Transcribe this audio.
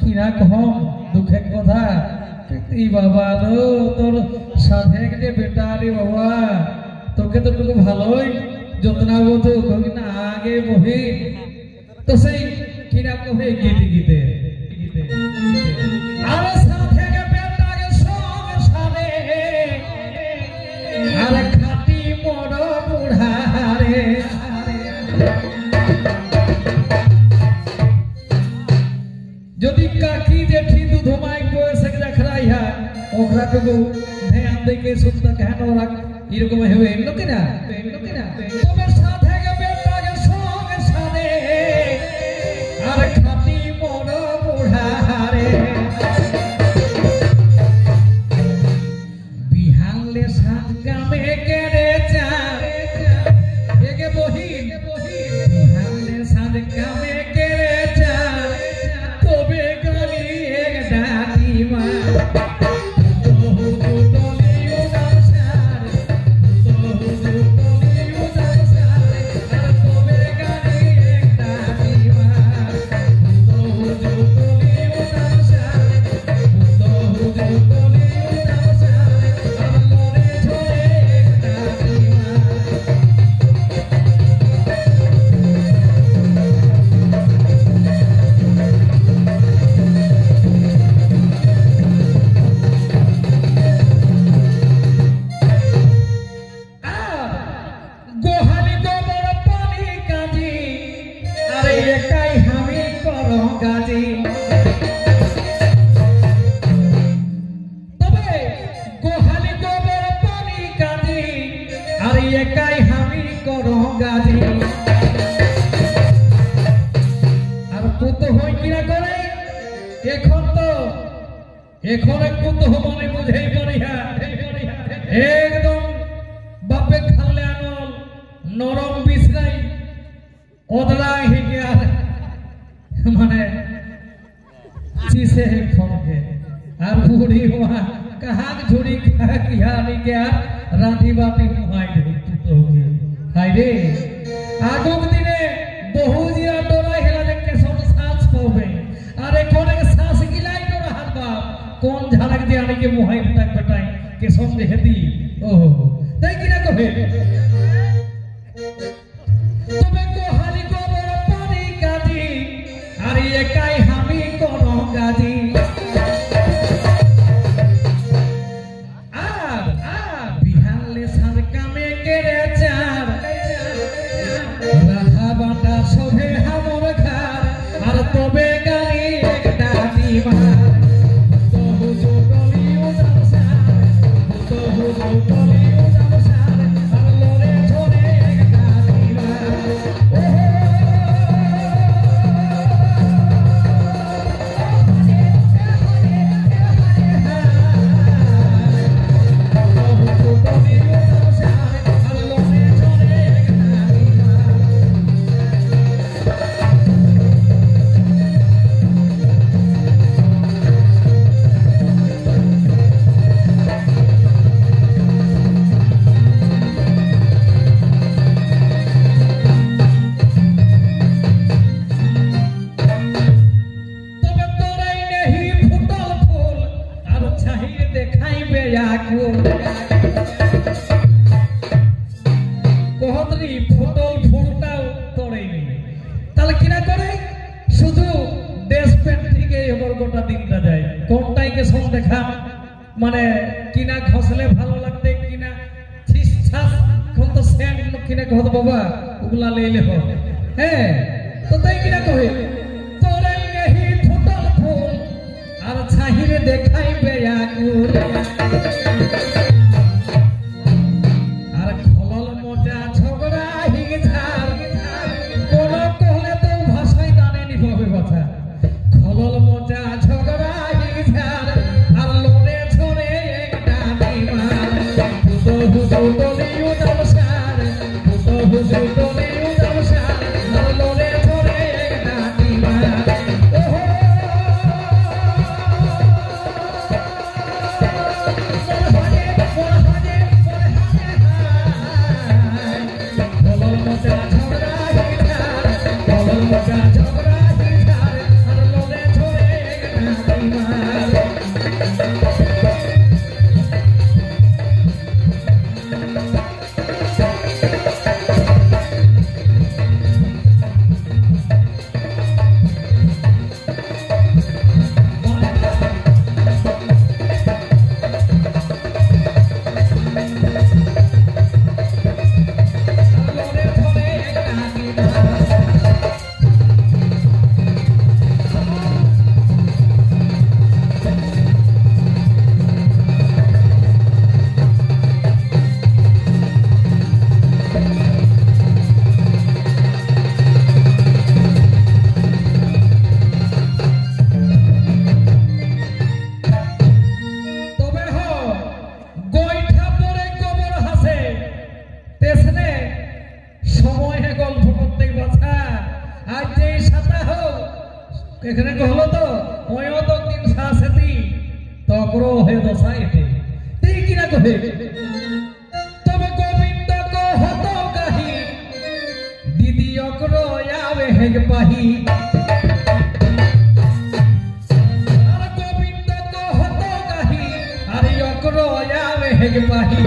কিনা কম দুঃখের কথা এই বাবা লো তোর সাধে যে বেটা রে বাবা তোকে তো টুকু ভালোই যত্ন বলতো কবি না আগে বহি তো সেই কিনা কবে গীতে গীতে আর সাথে বেটা গে সব সারে আর খাটি বড় বুড়া রে যদি কাকি জেঠি দুধ মাইক বয়সে রাখরাই হ্যাঁ ওখরা টুকু ধ্যান দেখে শুনতে কেন রাখ এরকম হবে লোকে না তবে সাথে বেটা গে সব সারে আর খাটি বড় বুড়া রে বিহালে সাত গ্রামে কেড়ে চা এগে বহিন বিহালে সাত গ্রামে কেড়ে চা তবে গালি এক ডাকিমা এখন কিন্তু মানে বুঝেই পড়িয়া একদম বাপে খালে আনল নরম বিছরাই ওদলা হেগে আর মানে চিসে ফোনকে আর বুড়ি হুয়া কাহাক ঝুড়ি কিয়া নি क्या রাধি বাতি হুয়াই দে তো হাই রে আগক দিনে বহু জিয়া তোরা হেলা দেখে সব সাজ পাবে আর এখন শ্বাস গিলাই তোরা হাত বাপ কোন ঝাড়ক দিয়ে আনি के मुहाई तक बटाई के समझे हेती ओहो তাই কি না কবে তবে কোহালি গোবর পানি কাজি আর একাই আমি কোন গাজি আর বিহালে সার কামে কেড়ে চার রাধা বাটা সবে হামর ঘর আর তবে গালি একটা দিমা মানে কিনা ঘষলে ভালো লাগতে কিনা ঠিসঠাস কোন তো সেন্ট কিনা কহত বাবা ওগুলা লইলে হবে হ্যাঁ তো তাই কিনা কহে তোরাই নেহি ফুটল ফুল আর ছাহিরে দেখাইবে আকুল আর খলল মোটা ঝগড়া হিগে ঝাড় কোন কহলে তো ভাষাই জানে নি হবে কথা খলল মোটা ঝগড়া হিগে ঝাড় আর লোরে ছড়ে একটা দিমা ফুটো ফুটো তলিও নমস্কার ফুটো ফুটো তলিও নমস্কার আর লোরে ছড়ে একটা দিমা ঝগড়া কহে দশা এতে তেই কিনা কহে তবে গোবিন্দ কহত গাহি দিদি অগ্র আবে হেগ পাহি আর গোবিন্দ কহত গাহি আর অগ্র আবে হেগ পাহি